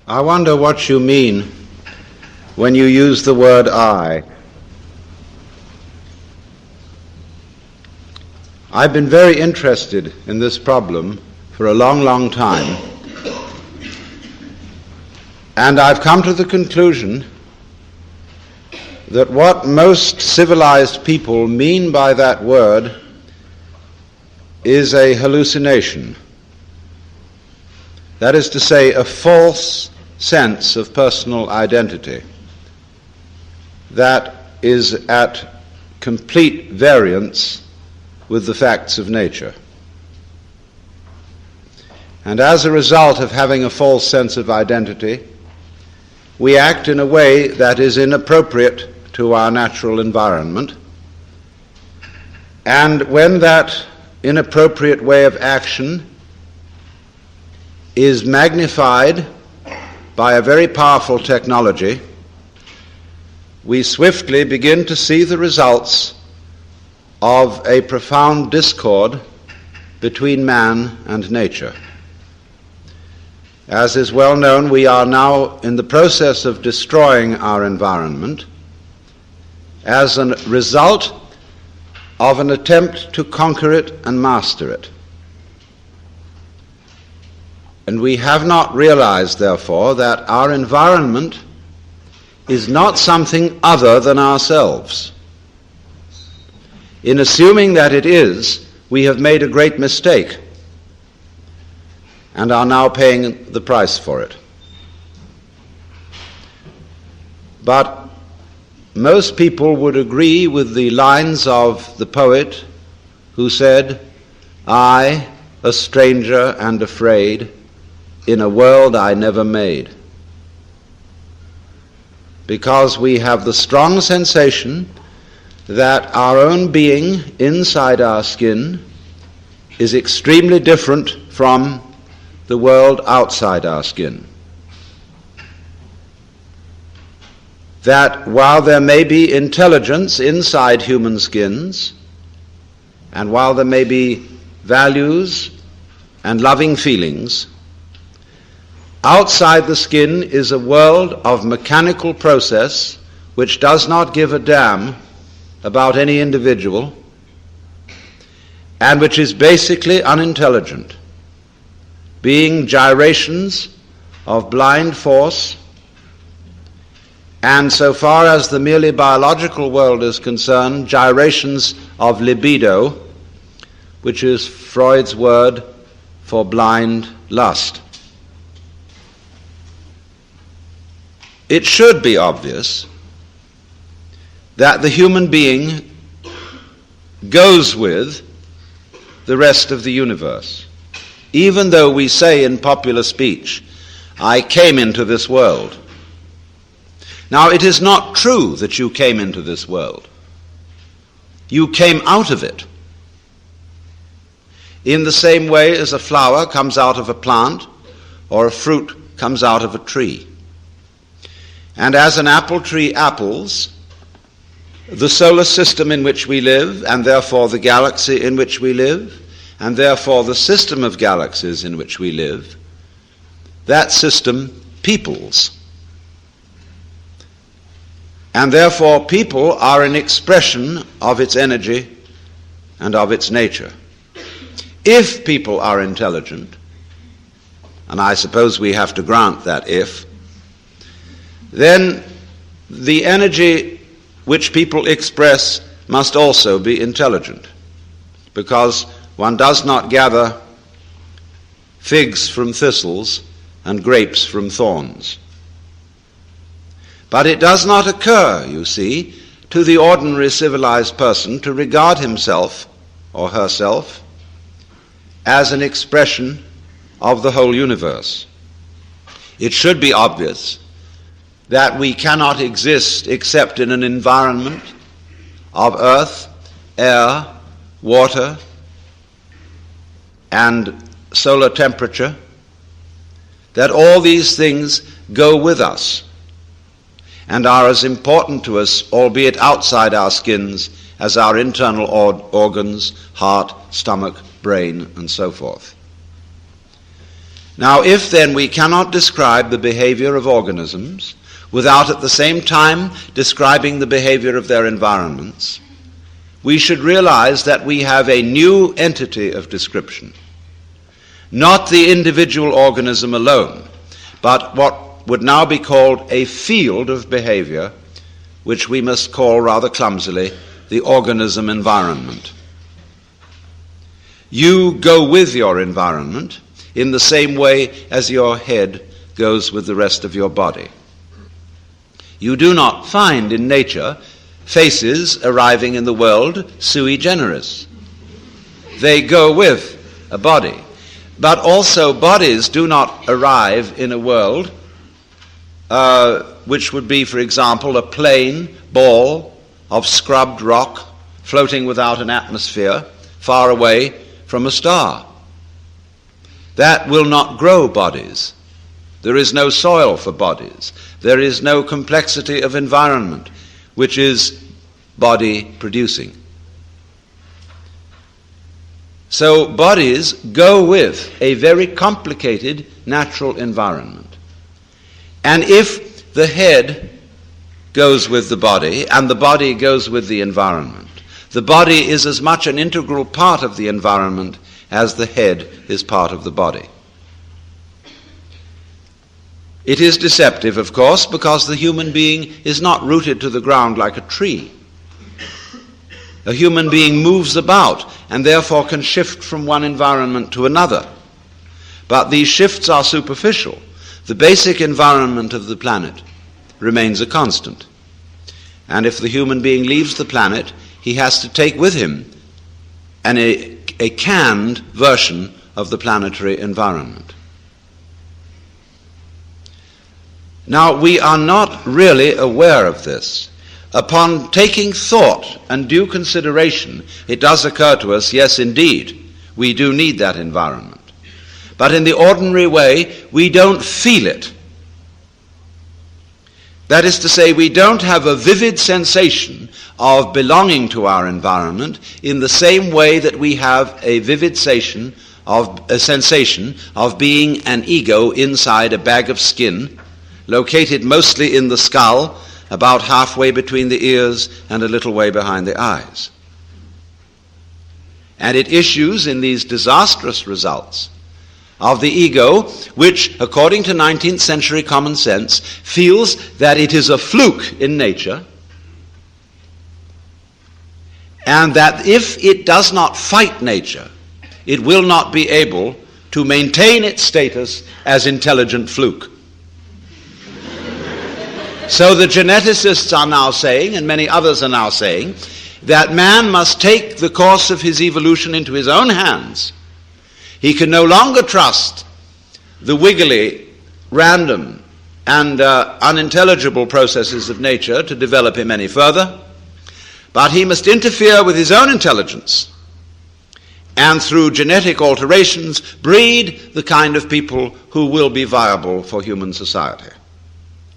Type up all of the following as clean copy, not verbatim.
I wonder what you mean when you use the word I. I've been very interested in this problem for a long, long time, and I've come to the conclusion that what most civilized people mean by that word is a hallucination. That is to say, a false sense of personal identity that is at complete variance with the facts of nature. And as a result of having a false sense of identity, we act in a way that is inappropriate to our natural environment. And when that inappropriate way of action is magnified by a very powerful technology, we swiftly begin to see the results of a profound discord between man and nature. As is well known, we are now in the process of destroying our environment as a result of an attempt to conquer it and master it. And we have not realized, therefore, that our environment is not something other than ourselves. In assuming that it is, we have made a great mistake and are now paying the price for it. But most people would agree with the lines of the poet who said, "I, a stranger and afraid, in a world I never made." Because we have the strong sensation that our own being inside our skin is extremely different from the world outside our skin. That while there may be intelligence inside human skins, and while there may be values and loving feelings, outside the skin is a world of mechanical process which does not give a damn about any individual, and which is basically unintelligent, being gyrations of blind force, and so far as the merely biological world is concerned, gyrations of libido, which is Freud's word for blind lust. It should be obvious that the human being goes with the rest of the universe, even though we say in popular speech, "I came into this world." Now, it is not true that you came into this world. You came out of it. In the same way as a flower comes out of a plant, or a fruit comes out of a tree. And as an apple tree apples, the solar system in which we live, and therefore the galaxy in which we live, and therefore the system of galaxies in which we live, that system peoples. And therefore people are an expression of its energy and of its nature. If people are intelligent, and I suppose we have to grant that if, then the energy which people express must also be intelligent, because one does not gather figs from thistles and grapes from thorns. But it does not occur, you see, to the ordinary civilized person to regard himself or herself as an expression of the whole universe. It should be obvious that we cannot exist except in an environment of earth, air, water, and solar temperature, that all these things go with us and are as important to us, albeit outside our skins, as our internal organs, heart, stomach, brain, and so forth. Now, if then we cannot describe the behavior of organisms without at the same time describing the behavior of their environments, we should realize that we have a new entity of description. Not the individual organism alone, but what would now be called a field of behavior, which we must call rather clumsily the organism environment. You go with your environment in the same way as your head goes with the rest of your body. You do not find in nature faces arriving in the world sui generis. They go with a body. But also bodies do not arrive in a world which would be, for example, a plain ball of scrubbed rock floating without an atmosphere far away from a star. That will not grow bodies. There is no soil for bodies. There is no complexity of environment which is body producing. So bodies go with a very complicated natural environment. And if the head goes with the body and the body goes with the environment, the body is as much an integral part of the environment as the head is part of the body. It is deceptive, of course, because the human being is not rooted to the ground like a tree. A human being moves about and therefore can shift from one environment to another. But these shifts are superficial. The basic environment of the planet remains a constant. And if the human being leaves the planet, he has to take with him a canned version of the planetary environment. Now, we are not really aware of this. Upon taking thought and due consideration, it does occur to us, yes, indeed, we do need that environment. But in the ordinary way, we don't feel it. That is to say, we don't have a vivid sensation of belonging to our environment in the same way that we have a vivid sensation of being an ego inside a bag of skin, located mostly in the skull, about halfway between the ears and a little way behind the eyes. And it issues in these disastrous results of the ego, which, according to 19th century common sense, feels that it is a fluke in nature, and that if it does not fight nature, it will not be able to maintain its status as intelligent fluke. So the geneticists are now saying, and many others are now saying, that man must take the course of his evolution into his own hands. He can no longer trust the wiggly, random, and unintelligible processes of nature to develop him any further, but he must interfere with his own intelligence and through genetic alterations breed the kind of people who will be viable for human society.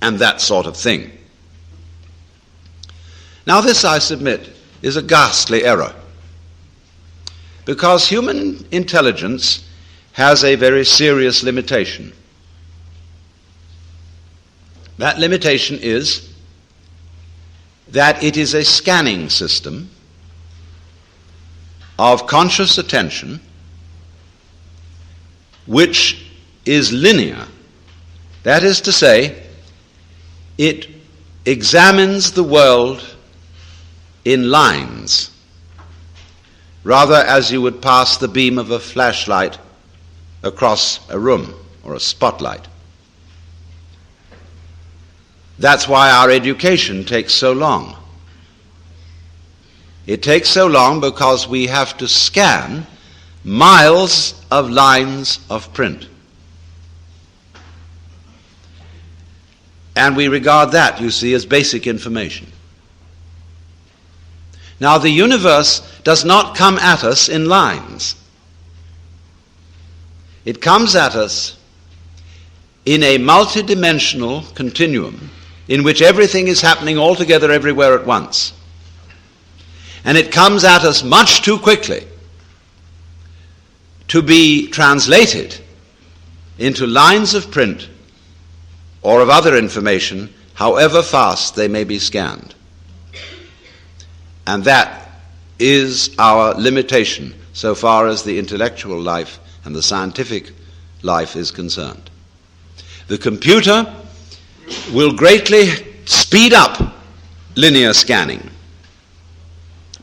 And that sort of thing. Now this, I submit, is a ghastly error, because human intelligence has a very serious limitation. That limitation is that it is a scanning system of conscious attention which is linear. That is to say, it examines the world in lines, rather as you would pass the beam of a flashlight across a room or a spotlight. That's why our education takes so long. It takes so long because we have to scan miles of lines of print. And we regard that, you see, as basic information. Now, the universe does not come at us in lines. It comes at us in a multidimensional continuum in which everything is happening all together everywhere at once. And it comes at us much too quickly to be translated into lines of print or of other information, however fast they may be scanned. And that is our limitation so far as the intellectual life and the scientific life is concerned. The computer will greatly speed up linear scanning,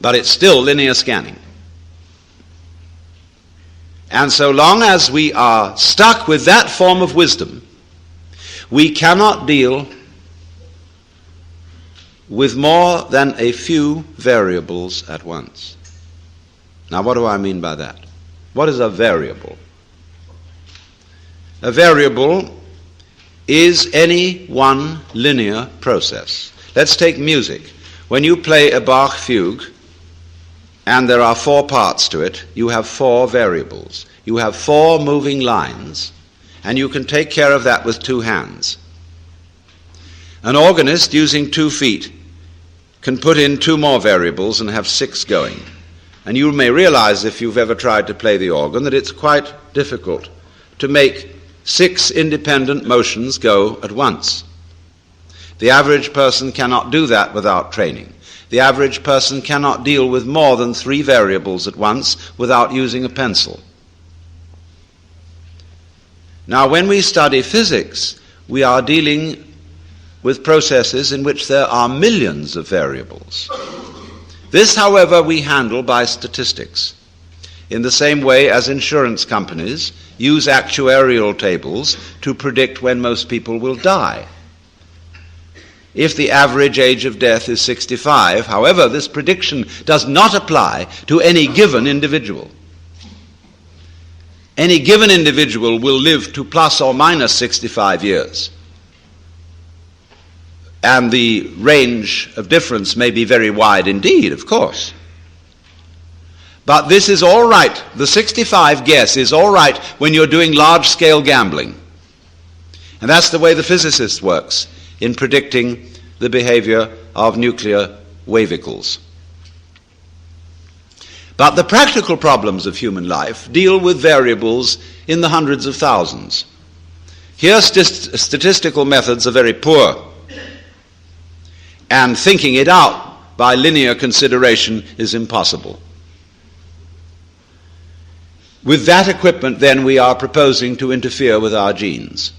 but it's still linear scanning. And so long as we are stuck with that form of wisdom, we cannot deal with more than a few variables at once. Now, what do I mean by that? What is a variable? A variable is any one linear process. Let's take music. When you play a Bach fugue, and there are 4 parts to it, you have 4 variables. You have 4 moving lines, and you can take care of that with 2 hands. An organist, using 2 feet, can put in 2 more variables and have 6 going. And you may realize, if you've ever tried to play the organ, that it's quite difficult to make 6 independent motions go at once. The average person cannot do that without training. The average person cannot deal with more than 3 variables at once without using a pencil. Now, when we study physics, we are dealing with processes in which there are millions of variables. This, however, we handle by statistics, in the same way as insurance companies use actuarial tables to predict when most people will die. If the average age of death is 65, however, this prediction does not apply to any given individual. Any given individual will live to plus or minus 65 years. And the range of difference may be very wide indeed, of course. But this is all right. The 65 guess is all right when you're doing large-scale gambling. And that's the way the physicist works in predicting the behavior of nuclear wavicles. But the practical problems of human life deal with variables in the hundreds of thousands. Here, statistical methods are very poor, and thinking it out by linear consideration is impossible. With that equipment, then, we are proposing to interfere with our genes.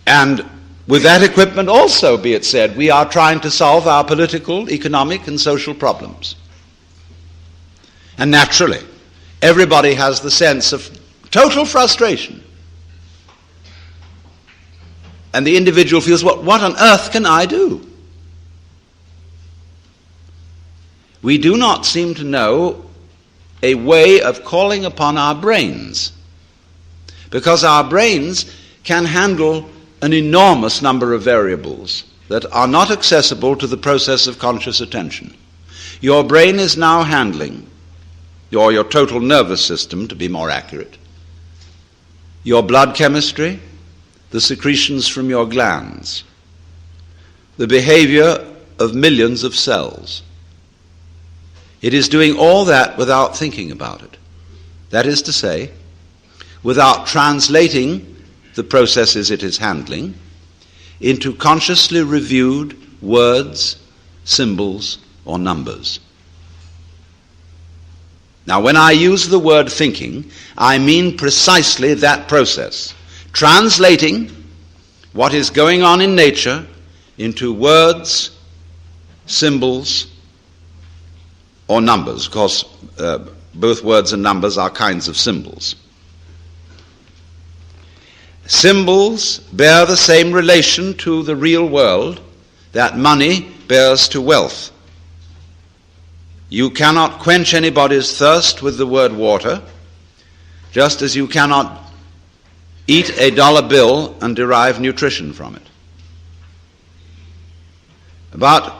And with that equipment also, be it said, we are trying to solve our political, economic, and social problems. And naturally, everybody has the sense of total frustration. And the individual feels, well, what on earth can I do? We do not seem to know a way of calling upon our brains, because our brains can handle an enormous number of variables that are not accessible to the process of conscious attention. Your brain is now handling, or your total nervous system, to be more accurate, your blood chemistry, the secretions from your glands, the behavior of millions of cells. It is doing all that without thinking about it. That is to say, without translating the processes it is handling into consciously reviewed words, symbols, or numbers. Now, when I use the word thinking, I mean precisely that process, translating what is going on in nature into words, symbols, or numbers. Of course, both words and numbers are kinds of symbols. Symbols bear the same relation to the real world that money bears to wealth. You cannot quench anybody's thirst with the word water, just as you cannot eat a dollar bill and derive nutrition from it. But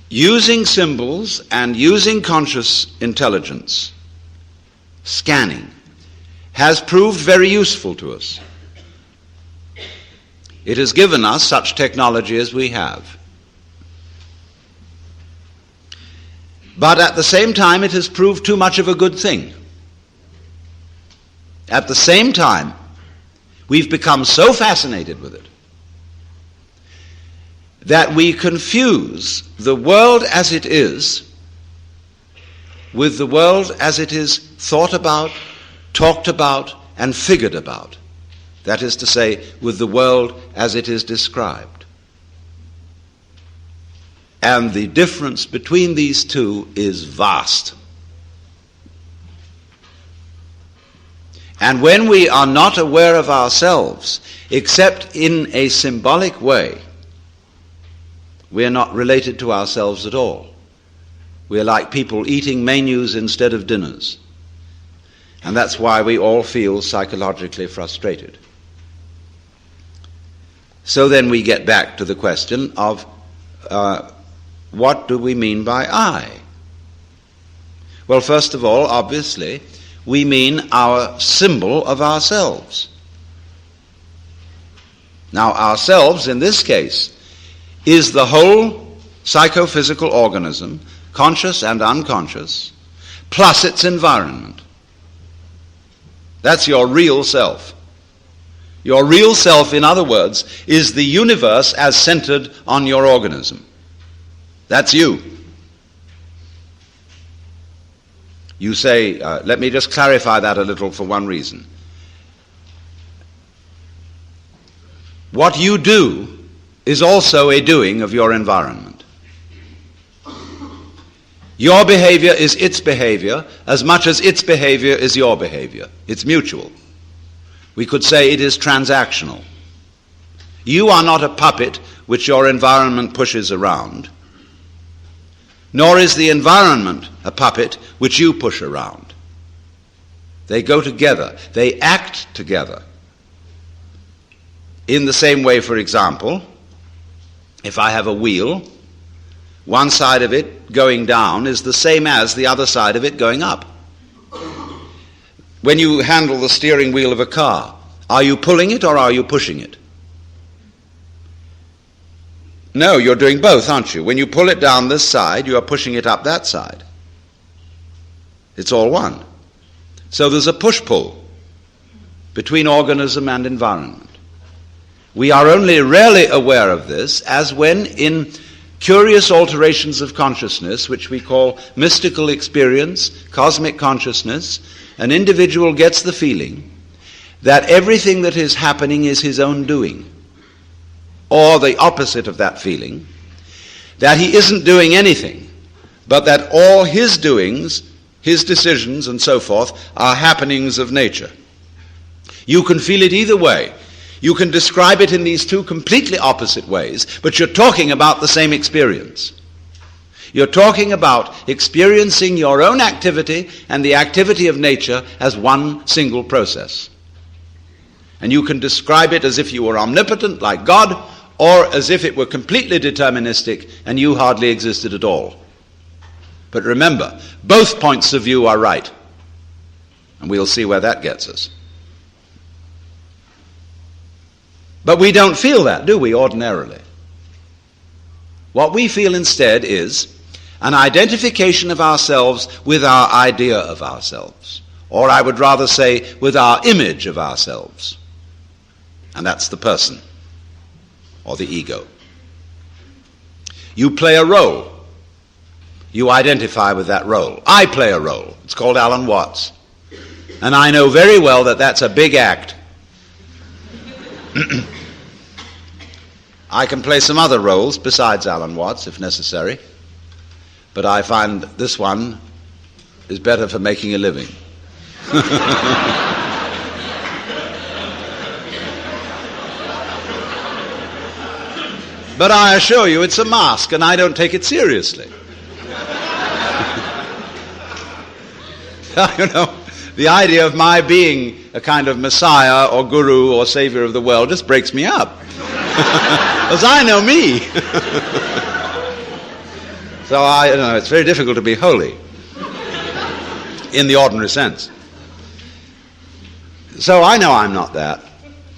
using symbols and using conscious intelligence, scanning, has proved very useful to us. It has given us such technology as we have. But at the same time, it has proved too much of a good thing. At the same time, We've become so fascinated with it that we confuse the world as it is with the world as it is thought about, talked about, and figured about. That is to say, with the world as it is described. And the difference between these two is vast. And when we are not aware of ourselves, except in a symbolic way, we are not related to ourselves at all. We are like people eating menus instead of dinners. And that's why we all feel psychologically frustrated. So then we get back to the question of what do we mean by I? Well, first of all, obviously, we mean our symbol of ourselves. Now, ourselves, in this case, is the whole psychophysical organism, conscious and unconscious, plus its environment. That's your real self. Your real self, in other words, is the universe as centered on your organism. That's you. You say, let me just clarify that a little for one reason. What you do is also a doing of your environment. Your behavior is its behavior as much as its behavior is your behavior. It's mutual. We could say it is transactional. You are not a puppet which your environment pushes around, nor is the environment a puppet which you push around. They go together. They act together. In the same way, for example, if I have a wheel, one side of it going down is the same as the other side of it going up. When you handle the steering wheel of a car, are you pulling it or are you pushing it? No, you're doing both, aren't you? When you pull it down this side, you are pushing it up that side. It's all one. So there's a push-pull between organism and environment. We are only rarely aware of this as when in curious alterations of consciousness, which we call mystical experience, cosmic consciousness, an individual gets the feeling that everything that is happening is his own doing, or the opposite of that feeling, that he isn't doing anything, but that all his doings, his decisions and so forth, are happenings of nature. You can feel it either way. You can describe it in these two completely opposite ways, but you're talking about the same experience. You're talking about experiencing your own activity and the activity of nature as one single process. And you can describe it as if you were omnipotent like God, or as if it were completely deterministic and you hardly existed at all. But remember, both points of view are right. And we'll see where that gets us. But we don't feel that, do we, ordinarily? What we feel instead is an identification of ourselves with our idea of ourselves. Or I would rather say, with our image of ourselves. And that's the person, or the ego. You play a role. You identify with that role. I play a role. It's called Alan Watts. And I know very well that that's a big act. I can play some other roles besides Alan Watts, if necessary. But I find this one is better for making a living. But I assure you it's a mask, and I don't take it seriously. You know, the idea of my being a kind of messiah or guru or savior of the world just breaks me up. Because I know me. So it's very difficult to be holy in the ordinary sense. So I know I'm not that.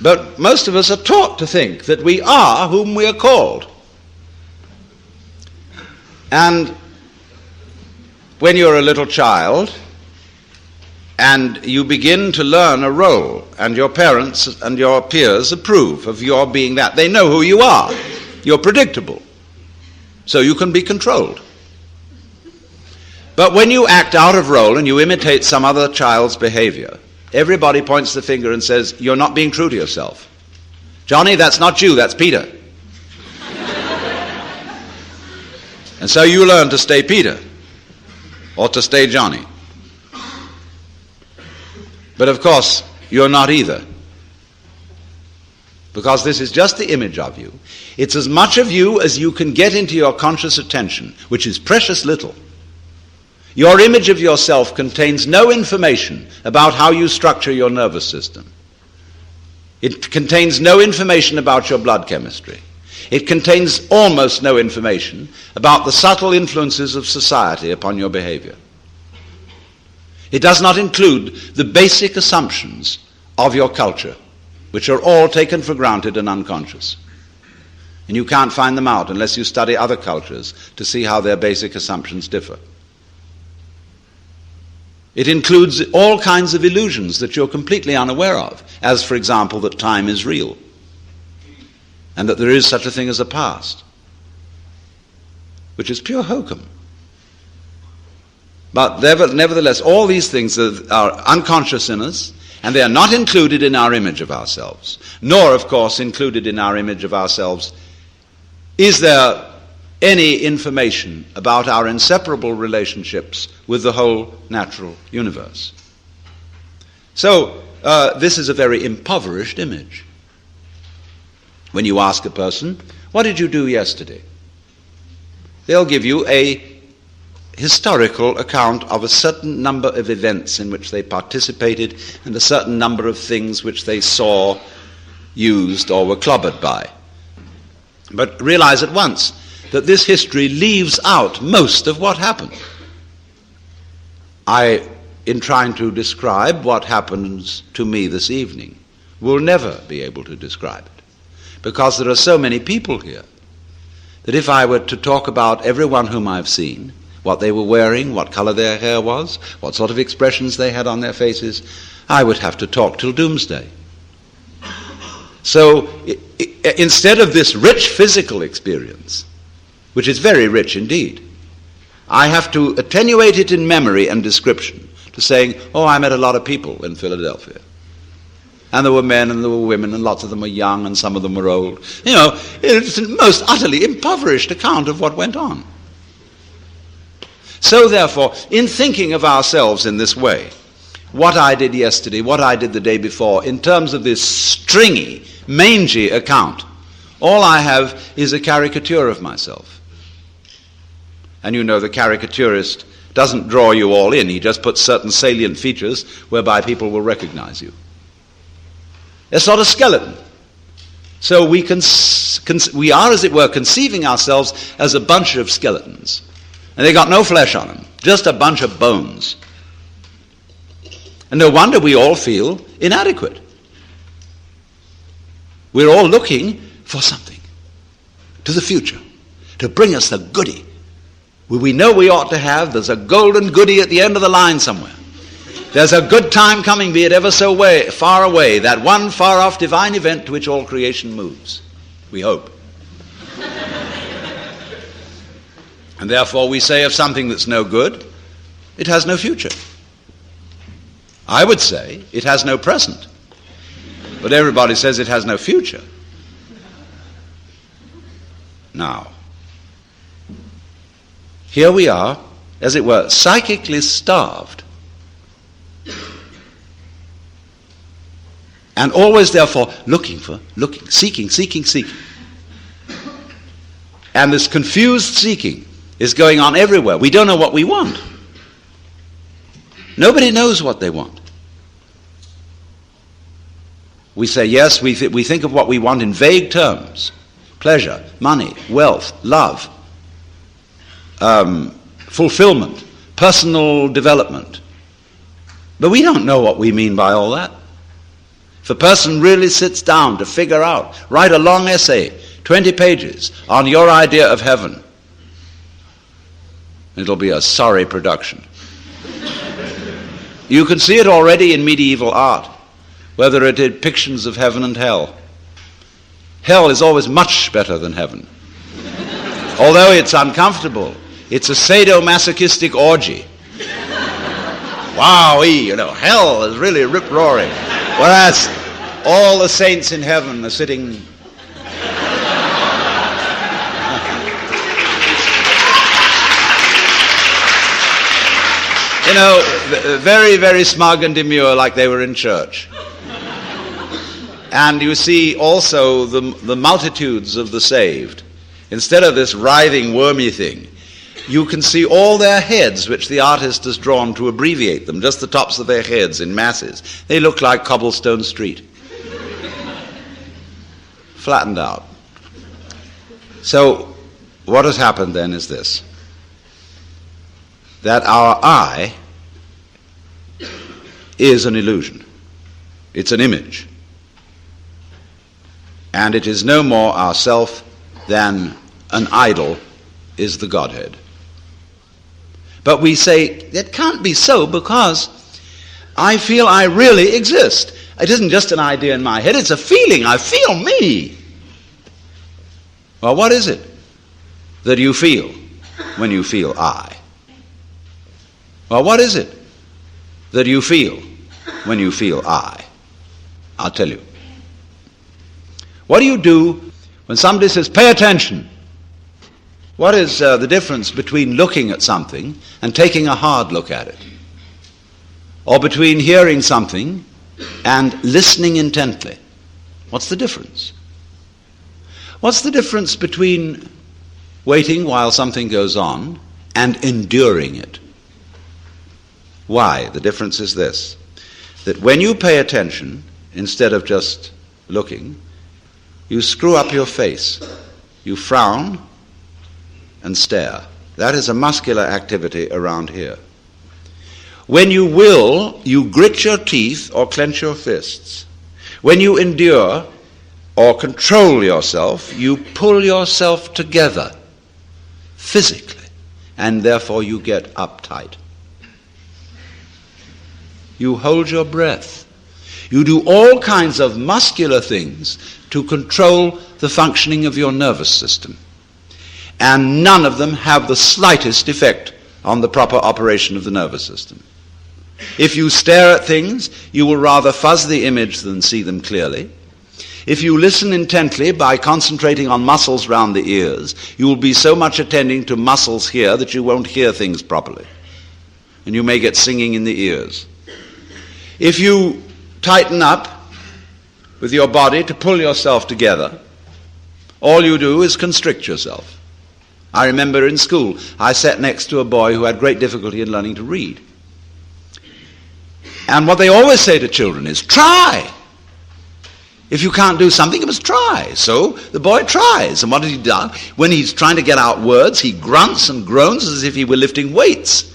But most of us are taught to think that we are whom we are called. And when you're a little child, and you begin to learn a role, and your parents and your peers approve of your being that. They know who you are. You're predictable, so you can be controlled. But when you act out of role and you imitate some other child's behavior, everybody points the finger and says, you're not being true to yourself. Johnny, that's not you, that's Peter. And so you learn to stay Peter, or to stay Johnny. But of course, you're not either. Because this is just the image of you. It's as much of you as you can get into your conscious attention, which is precious little. Your image of yourself contains no information about how you structure your nervous system. It contains no information about your blood chemistry. It contains almost no information about the subtle influences of society upon your behavior. It does not include the basic assumptions of your culture, which are all taken for granted and unconscious. And you can't find them out unless you study other cultures to see how their basic assumptions differ. It includes all kinds of illusions that you're completely unaware of, as, for example, that time is real, and that there is such a thing as a past, which is pure hokum. But nevertheless, all these things are unconscious in us, and they are not included in our image of ourselves, nor, of course, included in our image of ourselves is there any information about our inseparable relationships with the whole natural universe. So, this is a very impoverished image. When you ask a person, what did you do yesterday? They'll give you a historical account of a certain number of events in which they participated and a certain number of things which they saw, used, or were clobbered by. But realize at once that this history leaves out most of what happened. I, in trying to describe what happens to me this evening, will never be able to describe it, because there are so many people here that if I were to talk about everyone whom I've seen, what they were wearing, what color their hair was, what sort of expressions they had on their faces, I would have to talk till doomsday. So instead of this rich physical experience, which is very rich indeed, I have to attenuate it in memory and description to saying, oh, I met a lot of people in Philadelphia. And there were men and there were women, and lots of them were young and some of them were old. You know, it's a most utterly impoverished account of what went on. So therefore, in thinking of ourselves in this way, what I did yesterday, what I did the day before, in terms of this stringy, mangy account, all I have is a caricature of myself. And you know the caricaturist doesn't draw you all in, he just puts certain salient features whereby people will recognize you. It's not a skeleton. So we are, as it were, conceiving ourselves as a bunch of skeletons. And they got no flesh on them, just a bunch of bones. And no wonder we all feel inadequate. We're all looking for something to the future, to bring us the goodie. We know we ought to have, there's a golden goodie at the end of the line somewhere. There's a good time coming, be it ever so far away, that one far-off divine event to which all creation moves. We hope. And therefore we say of something that's no good, it has no future. I would say it has no present. But everybody says it has no future. Now, here we are, as it were, psychically starved. And always, therefore, looking, seeking. And this confused seeking is going on everywhere. We don't know what we want. Nobody knows what they want. We say, yes, we think of what we want in vague terms. Pleasure, money, wealth, love, fulfillment, personal development. But we don't know what we mean by all that. If a person really sits down to figure out, write a long essay, 20 pages, on your idea of heaven, it'll be a sorry production. You can see it already in medieval art, whether it is depictions of heaven and hell. Hell is always much better than heaven. Although it's uncomfortable, it's a sadomasochistic orgy. Wowee, hell is really rip-roaring. Whereas all the saints in heaven are sitting... very, very smug and demure, like they were in church. And you see also the multitudes of the saved. Instead of this writhing, wormy thing, you can see all their heads, which the artist has drawn to abbreviate them, just the tops of their heads in masses. They look like cobblestone street. Flattened out. So, what has happened then is this. That our I is an illusion. It's an image. And it is no more ourself than an idol is the Godhead. But we say, it can't be so because I feel I really exist. It isn't just an idea in my head, it's a feeling. I feel me. Well, what is it that you feel when you feel I? Well, what is it that you feel when you feel I? I'll tell you. What do you do when somebody says, pay attention? What is the difference between looking at something and taking a hard look at it? Or between hearing something and listening intently? What's the difference? What's the difference between waiting while something goes on and enduring it? Why? The difference is this, that when you pay attention, instead of just looking, you screw up your face, you frown and stare. That is a muscular activity around here. When you will, you grit your teeth or clench your fists. When you endure or control yourself, you pull yourself together physically, and therefore you get uptight. You hold your breath. You do all kinds of muscular things to control the functioning of your nervous system. And none of them have the slightest effect on the proper operation of the nervous system. If you stare at things, you will rather fuzz the image than see them clearly. If you listen intently by concentrating on muscles round the ears, you will be so much attending to muscles here that you won't hear things properly. And you may get singing in the ears. If you tighten up with your body to pull yourself together, all you do is constrict yourself. I remember in school, I sat next to a boy who had great difficulty in learning to read. And what they always say to children is, try. If you can't do something, you must try. So the boy tries. And what has he done? When he's trying to get out words, he grunts and groans as if he were lifting weights.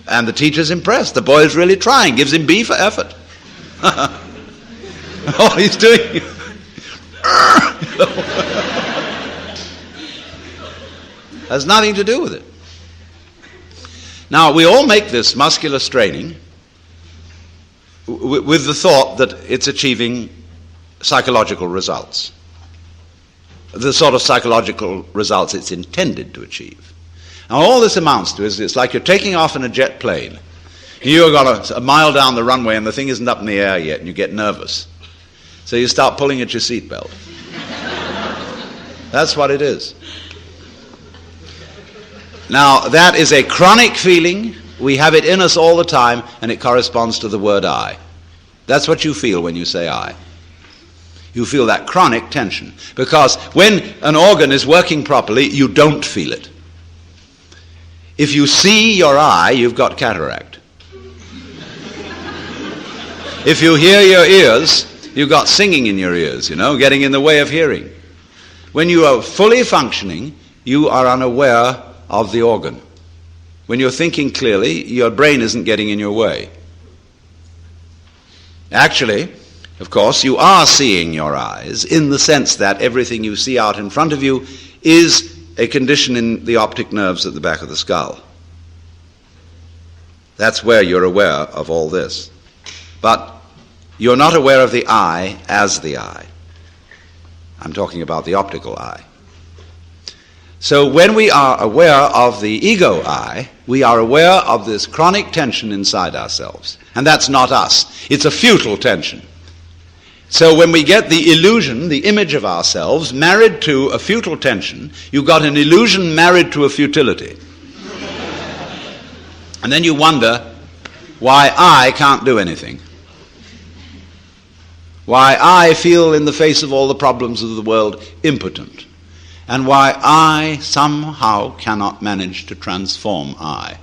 And the teacher's impressed. The boy is really trying. Gives him B for effort. All he's doing... has nothing to do with it. Now, we all make this muscular straining with the thought that it's achieving psychological results. The sort of psychological results it's intended to achieve. Now, all this amounts to is it's like you're taking off in a jet plane. You've got a mile down the runway and the thing isn't up in the air yet and you get nervous. So you start pulling at your seatbelt. That's what it is. Now, that is a chronic feeling. We have it in us all the time, and it corresponds to the word I. That's what you feel when you say I. You feel that chronic tension. Because when an organ is working properly, you don't feel it. If you see your eye, you've got cataract. If you hear your ears, you've got singing in your ears, getting in the way of hearing. When you are fully functioning, you are unaware of the organ. When you're thinking clearly, your brain isn't getting in your way. Actually, of course, you are seeing your eyes in the sense that everything you see out in front of you is a condition in the optic nerves at the back of the skull. That's where you're aware of all this. But you're not aware of the I as the I. I'm talking about the optical I. So when we are aware of the ego I, we are aware of this chronic tension inside ourselves. And that's not us. It's a futile tension. So when we get the illusion, the image of ourselves, married to a futile tension, you've got an illusion married to a futility. And then you wonder why I can't do anything. Why I feel in the face of all the problems of the world impotent. And why I somehow cannot manage to transform I.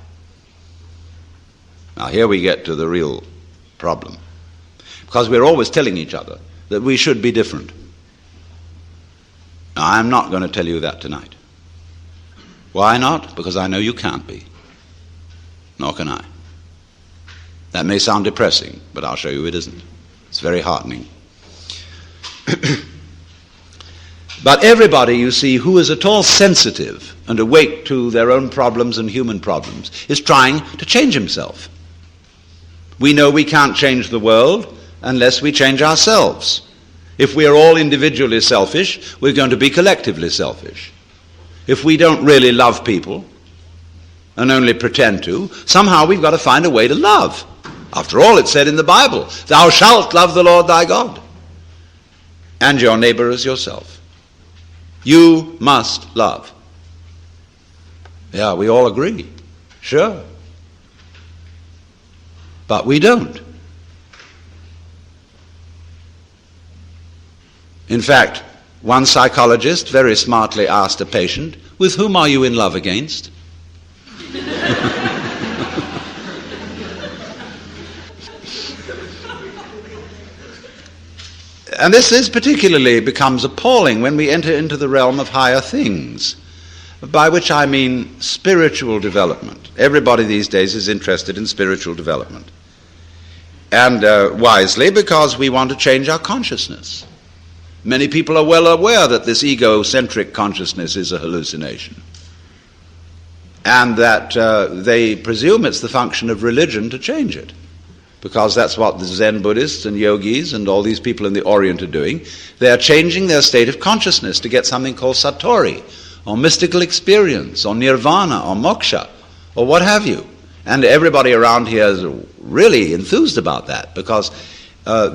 Now here we get to the real problem. Because we're always telling each other that we should be different. Now, I'm not going to tell you that tonight. Why not? Because I know you can't be. Nor can I. That may sound depressing, but I'll show you it isn't. It's very heartening. But everybody, you see, who is at all sensitive and awake to their own problems and human problems is trying to change himself. We know we can't change the world unless we change ourselves. If we are all individually selfish, we're going to be collectively selfish. If we don't really love people and only pretend to, somehow we've got to find a way to love. After all, it's said in the Bible, "Thou shalt love the Lord thy God, and your neighbor as yourself." You must love. Yeah, we all agree. Sure. But we don't. In fact, one psychologist very smartly asked a patient, "With whom are you in love against?" And this particularly becomes appalling when we enter into the realm of higher things, by which I mean spiritual development. Everybody these days is interested in spiritual development. And wisely, because we want to change our consciousness. Many people are well aware that this egocentric consciousness is a hallucination. And that they presume it's the function of religion to change it. Because that's what the Zen Buddhists and yogis and all these people in the Orient are doing. They are changing their state of consciousness to get something called satori, or mystical experience, or nirvana, or moksha, or what have you. And everybody around here is really enthused about that, because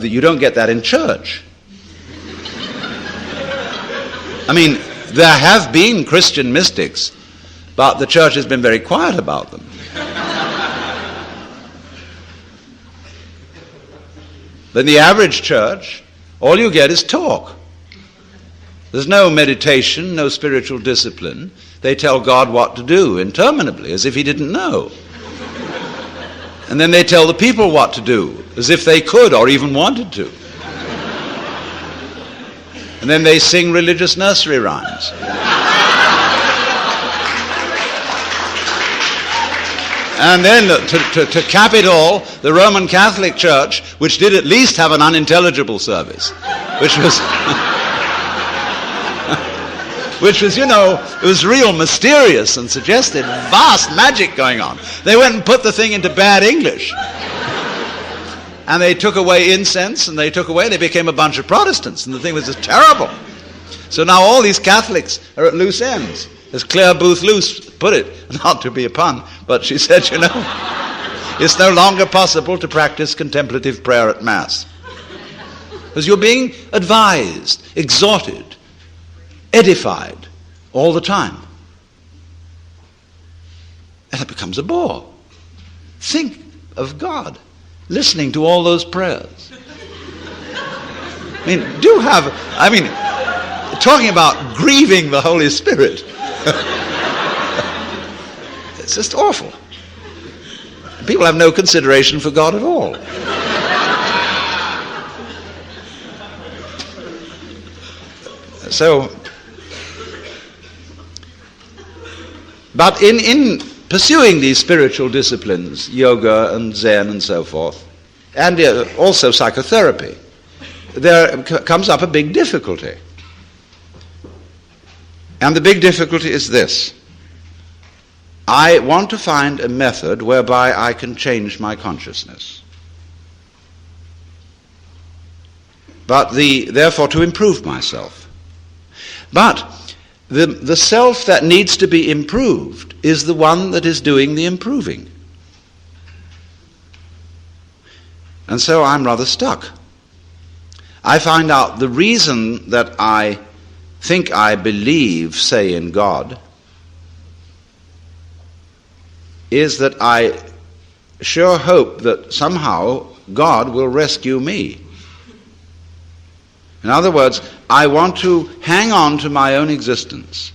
you don't get that in church. I mean, there have been Christian mystics, but the church has been very quiet about them. But in the average church, all you get is talk. There's no meditation, no spiritual discipline. They tell God what to do interminably, as if he didn't know. And then they tell the people what to do, as if they could or even wanted to. And then they sing religious nursery rhymes. And then to cap it all, the Roman Catholic Church, which did at least have an unintelligible service, which was, it was real mysterious and suggested vast magic going on. They went and put the thing into bad English. And they took away incense, and they became a bunch of Protestants, and the thing was just terrible. So now all these Catholics are at loose ends. As Claire Booth Luce put it, not to be a pun, but she said, it's no longer possible to practice contemplative prayer at Mass. Because you're being advised, exhorted, edified all the time. And it becomes a bore. Think of God listening to all those prayers. Talking about grieving the Holy Spirit. It's just awful. People have no consideration for God at all. So, but in pursuing these spiritual disciplines, yoga and Zen and so forth, and also psychotherapy, there comes up a big difficulty. And the big difficulty is this. I want to find a method whereby I can change my consciousness. But therefore to improve myself. But the self that needs to be improved is the one that is doing the improving. And so I'm rather stuck. I find out the reason that I think I believe, say, in God, is that I sure hope that somehow God will rescue me. In other words, I want to hang on to my own existence.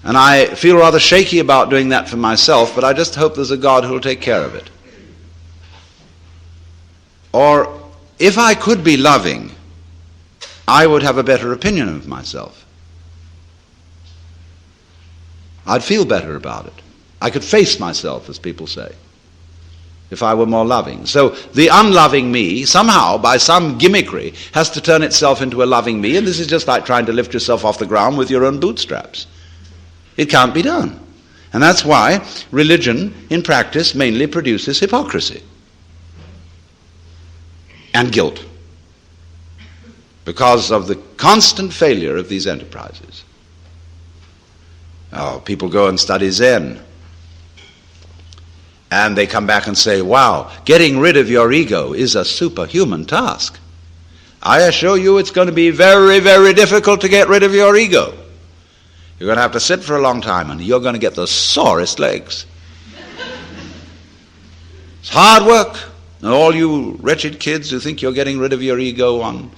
And I feel rather shaky about doing that for myself, but I just hope there's a God who will take care of it. Or if I could be loving, I would have a better opinion of myself. I'd feel better about it. I could face myself, as people say, if I were more loving. So the unloving me, somehow, by some gimmickry, has to turn itself into a loving me, and this is just like trying to lift yourself off the ground with your own bootstraps. It can't be done. And that's why religion, in practice, mainly produces hypocrisy and guilt, because of the constant failure of these enterprises. Oh, people go and study Zen, and they come back and say, wow, getting rid of your ego is a superhuman task. I assure you it's going to be very, very difficult to get rid of your ego. You're going to have to sit for a long time, and you're going to get the sorest legs. It's hard work. And all you wretched kids who think you're getting rid of your ego on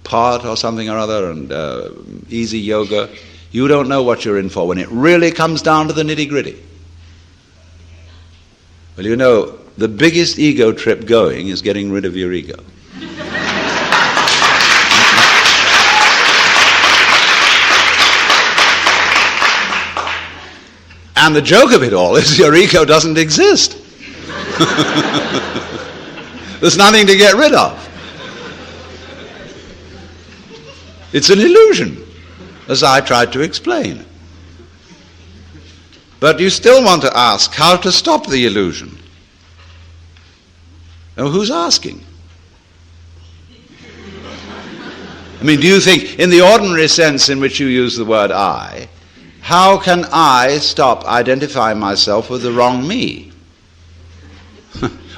pot or something or other and easy yoga, you don't know what you're in for when it really comes down to the nitty-gritty. Well, you know, the biggest ego trip going is getting rid of your ego. And the joke of it all is your ego doesn't exist. There's nothing to get rid of. It's an illusion, as I tried to explain. But you still want to ask how to stop the illusion. Now, who's asking? I mean, do you think, in the ordinary sense in which you use the word I, how can I stop identifying myself with the wrong me?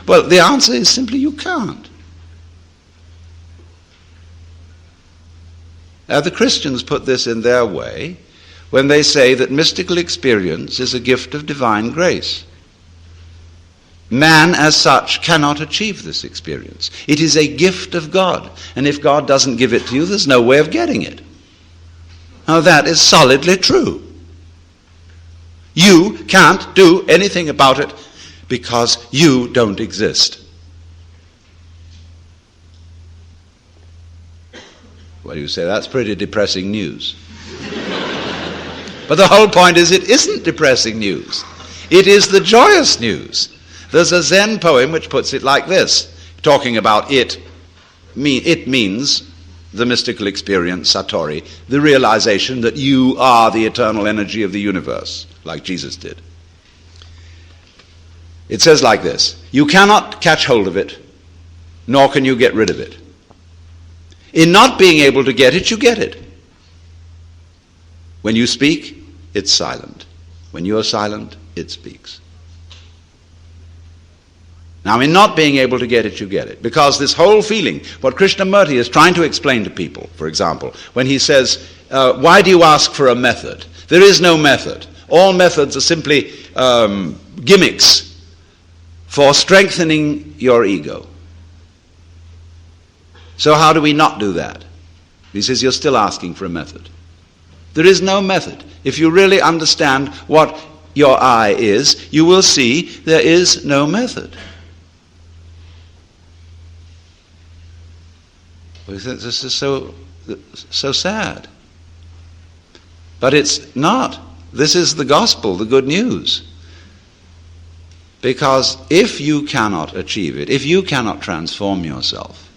Well, the answer is simply you can't. Now, the Christians put this in their way when they say that mystical experience is a gift of divine grace. Man, as such, cannot achieve this experience. It is a gift of God, and if God doesn't give it to you, there's no way of getting it. Now, that is solidly true. You can't do anything about it because you don't exist. Well, you say, that's pretty depressing news. But the whole point is it isn't depressing news. It is the joyous news. There's a Zen poem which puts it like this, talking about it. It means the mystical experience, Satori, the realization that you are the eternal energy of the universe, like Jesus did. It says like this: you cannot catch hold of it, nor can you get rid of it. In not being able to get it, you get it. When you speak, it's silent. When you're silent, it speaks. Now, in not being able to get it, you get it. Because this whole feeling, what Krishnamurti is trying to explain to people, for example, when he says, why do you ask for a method? There is no method. All methods are simply gimmicks for strengthening your ego. So how do we not do that? He says, you're still asking for a method. There is no method. If you really understand what your I is, you will see there is no method. This is so sad. But it's not. This is the gospel, the good news. Because if you cannot achieve it, if you cannot transform yourself,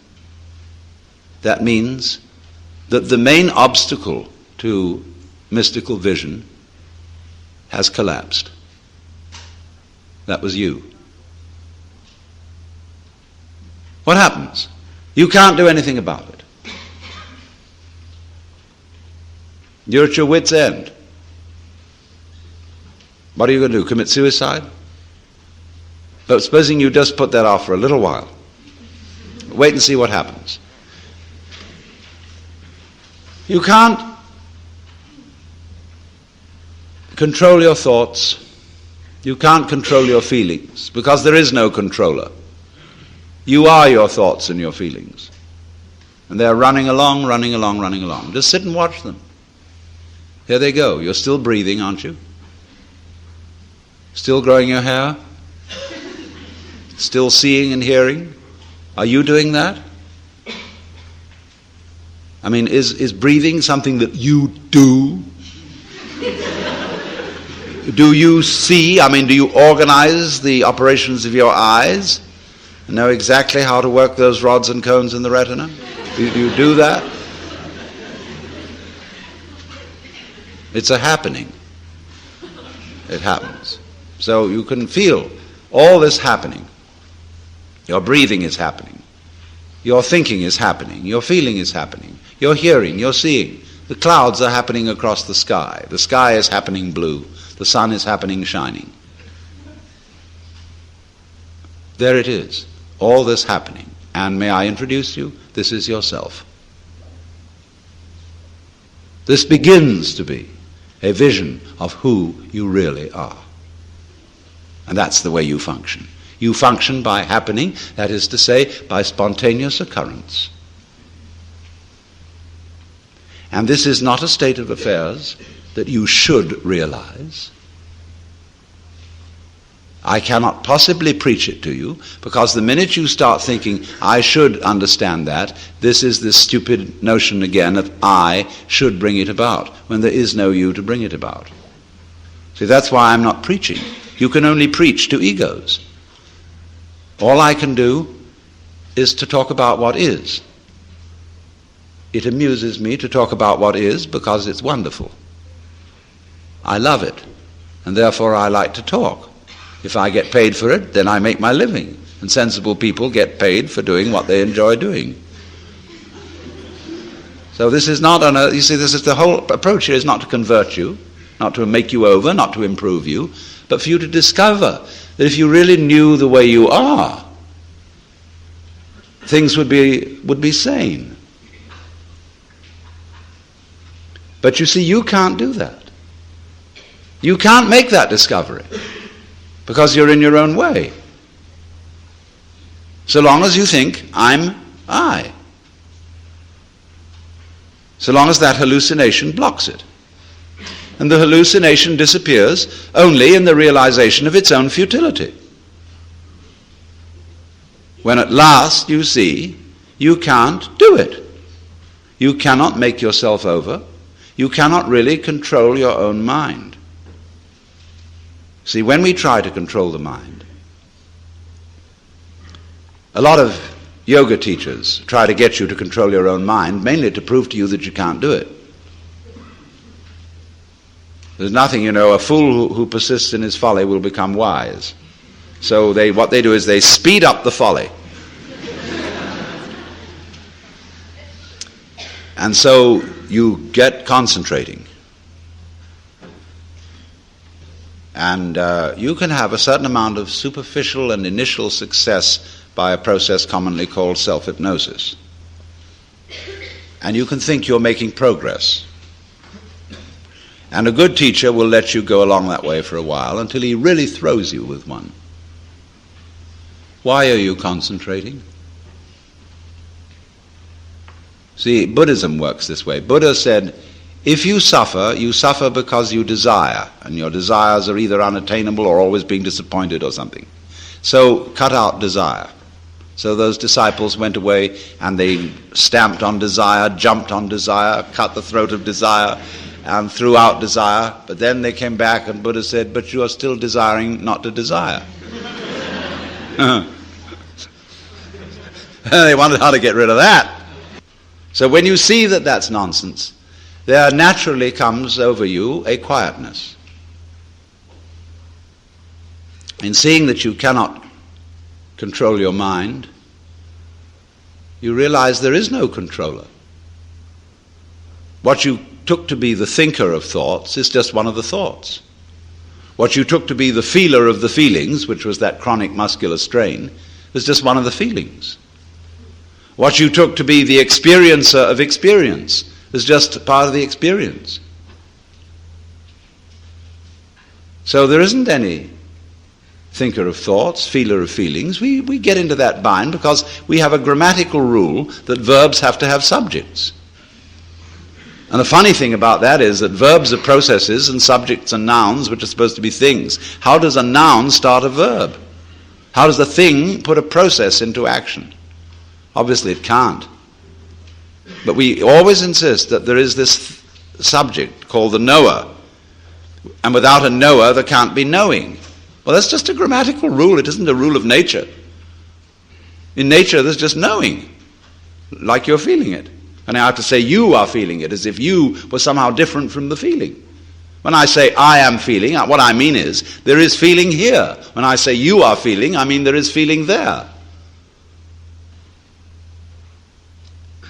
that means that the main obstacle to mystical vision has collapsed. That was you. What happens? You can't do anything about it. You're at your wit's end. What are you going to do? Commit suicide? But supposing you just put that off for a little while. Wait and see what happens. You can't control your thoughts. You can't control your feelings because there is no controller. You are your thoughts and your feelings. And they're running along, running along, running along. Just sit and watch them. Here they go. You're still breathing, aren't you? Still growing your hair? Still seeing and hearing? Are you doing that? I mean, is breathing something that you do? Do you see? I mean, do you organize the operations of your eyes? Know exactly how to work those rods and cones in the retina? Do you do that? It's a happening. It happens. So you can feel all this happening. Your breathing is happening. Your thinking is happening. Your feeling is happening. Your hearing, your seeing. The clouds are happening across the sky. The sky is happening blue. The sun is happening shining. There it is. All this happening. And may I introduce you? This is yourself. This begins to be a vision of who you really are. And that's the way you function. You function by happening, that is to say, by spontaneous occurrence. And this is not a state of affairs that you should realize. I cannot possibly preach it to you, because the minute you start thinking, I should understand that, this is this stupid notion again of I should bring it about, when there is no you to bring it about. See, that's why I'm not preaching. You can only preach to egos. All I can do is to talk about what is. It amuses me to talk about what is because it's wonderful. I love it, and therefore I like to talk. If I get paid for it, then I make my living. And sensible people get paid for doing what they enjoy doing. So this is not you see, this is the whole approach here is not to convert you, not to make you over, not to improve you, but for you to discover that if you really knew the way you are, things would be sane. But you see, you can't do that. You can't make that discovery because you're in your own way. So long as you think, I'm I. So long as that hallucination blocks it. And the hallucination disappears only in the realization of its own futility. When at last you see you can't do it. You cannot make yourself over. You cannot really control your own mind. See, when we try to control the mind, a lot of yoga teachers try to get you to control your own mind, mainly to prove to you that you can't do it. There's nothing, a fool who persists in his folly will become wise. So what they do is they speed up the folly. And so you get concentrating. And you can have a certain amount of superficial and initial success by a process commonly called self-hypnosis. And you can think you're making progress. And a good teacher will let you go along that way for a while until he really throws you with one. Why are you concentrating? See, Buddhism works this way. Buddha said, if you suffer because you desire, and your desires are either unattainable or always being disappointed or something. So cut out desire. So those disciples went away and they stamped on desire, jumped on desire, cut the throat of desire, and threw out desire. But then they came back and Buddha said, but you are still desiring not to desire. They wondered how to get rid of that. So when you see that that's nonsense, there naturally comes over you a quietness. in seeing that you cannot control your mind, you realize there is no controller. What you took to be the thinker of thoughts is just one of the thoughts. What you took to be the feeler of the feelings, which was that chronic muscular strain, is just one of the feelings. What you took to be the experiencer of experience is just part of the experience. So there isn't any thinker of thoughts, feeler of feelings. We get into that bind because we have a grammatical rule that verbs have to have subjects. And the funny thing about that is that verbs are processes and subjects are nouns, which are supposed to be things. How does a noun start a verb? How does a thing put a process into action? Obviously it can't. But we always insist that there is this subject called the knower. And without a knower, there can't be knowing. Well, that's just a grammatical rule. It isn't a rule of nature. In nature, there's just knowing, like you're feeling it. And I have to say you are feeling it, as if you were somehow different from the feeling. When I say I am feeling, what I mean is there is feeling here. When I say you are feeling, I mean there is feeling there.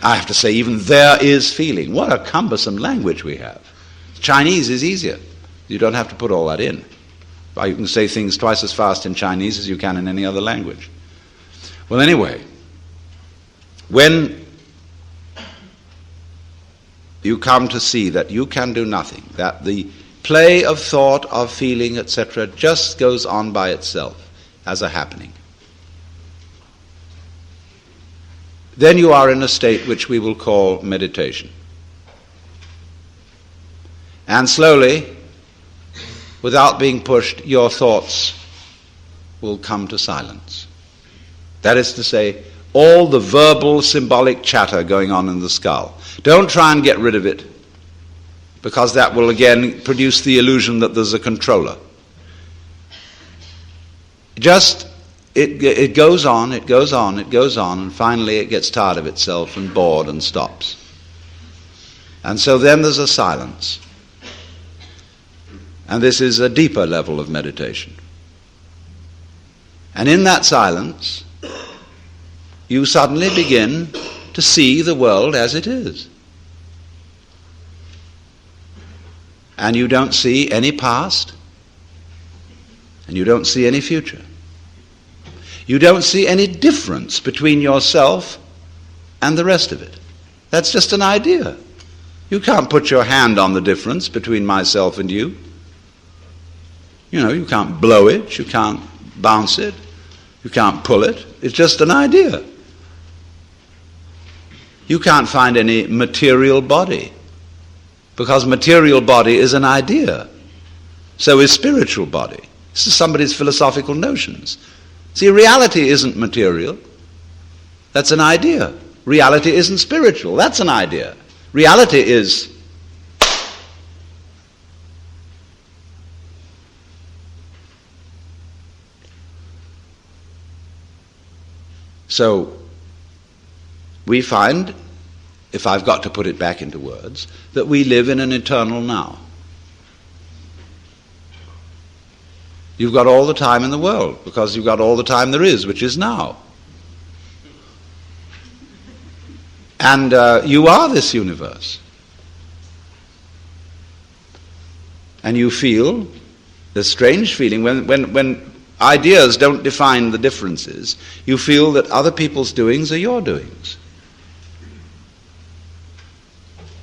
I have to say even there is feeling. What a cumbersome language we have. Chinese is easier. You don't have to put all that in. You can say things twice as fast in Chinese as you can in any other language. Well, anyway, when you come to see that you can do nothing, that the play of thought, of feeling, etc., just goes on by itself as a happening, then you are in a state which we will call meditation. And slowly, without being pushed, your thoughts will come to silence. That is to say, all the verbal, symbolic chatter going on in the skull. Don't try and get rid of it, because that will again produce the illusion that there's a controller. Just, it goes on, it goes on, it goes on, and finally it gets tired of itself and bored and stops. And so then there's a silence. And this is a deeper level of meditation. And in that silence, you suddenly begin to see the world as it is. And you don't see any past, and you don't see any future. You don't see any difference between yourself and the rest of it. That's just an idea. You can't put your hand on the difference between myself and you. You know, you can't blow it, you can't bounce it, you can't pull it. It's just an idea. You can't find any material body, because material body is an idea. So is spiritual body. This is somebody's philosophical notions. See, reality isn't material. That's an idea. Reality isn't spiritual. That's an idea. Reality is so we find, if I've got to put it back into words, that we live in an eternal now. You've got all the time in the world, because you've got all the time there is, which is now. And you are this universe. And you feel this strange feeling when ideas don't define the differences, you feel that other people's doings are your doings.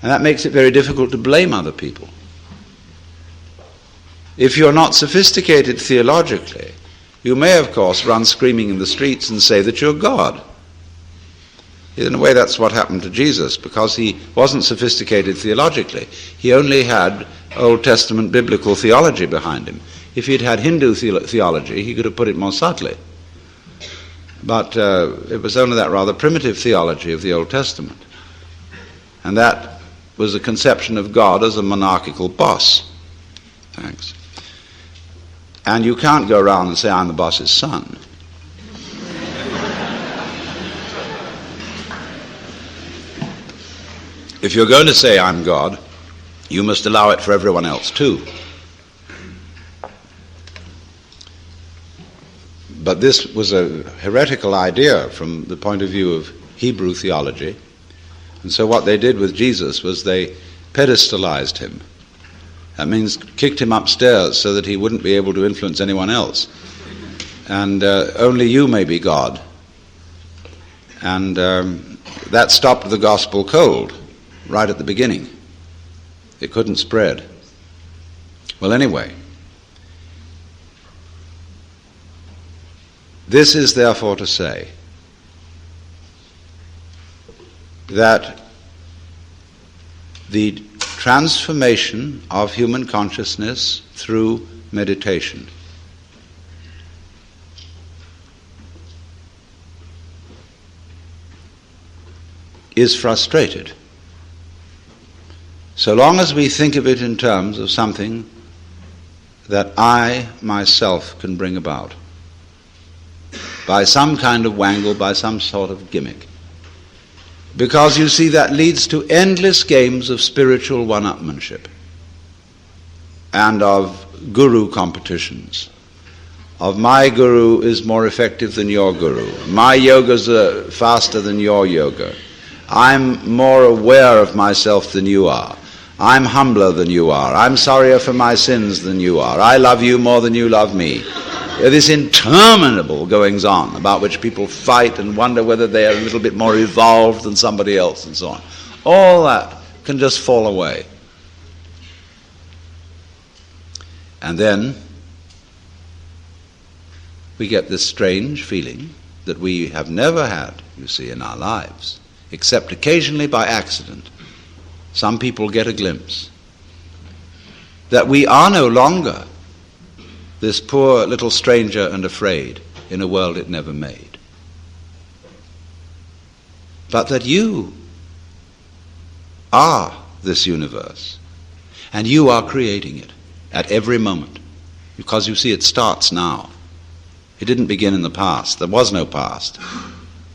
And that makes it very difficult to blame other people. If you're not sophisticated theologically, you may, of course, run screaming in the streets and say that you're God. In a way, that's what happened to Jesus, because he wasn't sophisticated theologically. He only had Old Testament biblical theology behind him. If he'd had Hindu theology, he could have put it more subtly. But it was only that rather primitive theology of the Old Testament. And that was a conception of God as a monarchical boss. Thanks. And you can't go around and say, I'm the boss's son. If you're going to say I'm God, you must allow it for everyone else too. But this was a heretical idea from the point of view of Hebrew theology. And so what they did with Jesus was they pedestalized him. That means kicked him upstairs so that he wouldn't be able to influence anyone else. And only you may be God. And that stopped the gospel cold right at the beginning. It couldn't spread. Well, anyway, this is therefore to say that the transformation of human consciousness through meditation is frustrated so long as we think of it in terms of something that I myself can bring about by some kind of wangle, by some sort of gimmick. Because you see, that leads to endless games of spiritual one-upmanship and of guru competitions. Of my guru is more effective than your guru. My yoga's faster than your yoga. I'm more aware of myself than you are. I'm humbler than you are. I'm sorrier for my sins than you are. I love you more than you love me. This interminable goings-on about which people fight and wonder whether they are a little bit more evolved than somebody else and so on. All that can just fall away. And then we get this strange feeling that we have never had, you see, in our lives, except occasionally by accident. Some people get a glimpse that we are no longer this poor little stranger and afraid in a world it never made, but that you are this universe, and you are creating it at every moment, because you see, it starts now. It didn't begin in the past. There was no past.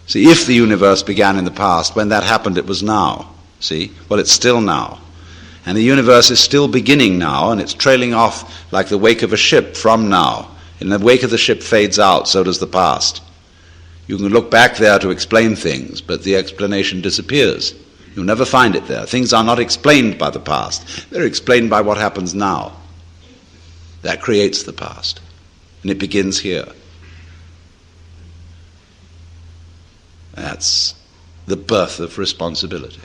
See, if the universe began in the past, when that happened, it was now. See? Well, it's still now. And the universe is still beginning now, and it's trailing off like the wake of a ship from now. And the wake of the ship fades out, so does the past. You can look back there to explain things, but the explanation disappears. You'll never find it there. Things are not explained by the past. They're explained by what happens now. That creates the past. And it begins here. That's the birth of responsibility.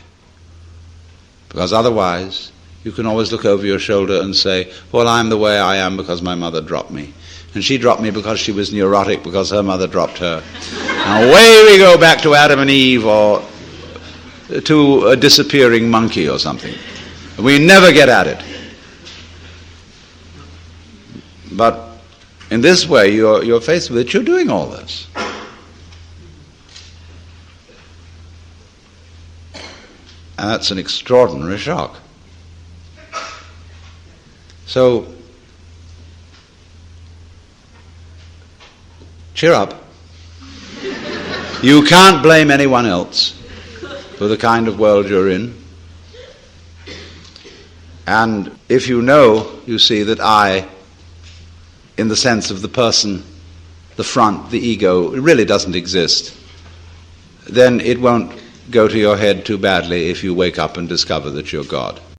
Because otherwise, you can always look over your shoulder and say, well, I'm the way I am because my mother dropped me. And she dropped me because she was neurotic because her mother dropped her. And away we go back to Adam and Eve, or to a disappearing monkey or something. We never get at it. But in this way, you're faced with it, you're doing all this. And that's an extraordinary shock. So, cheer up. You can't blame anyone else for the kind of world you're in. And if you know, you see, that I, in the sense of the person, the front, the ego, it really doesn't exist, then it won't go to your head too badly if you wake up and discover that you're God.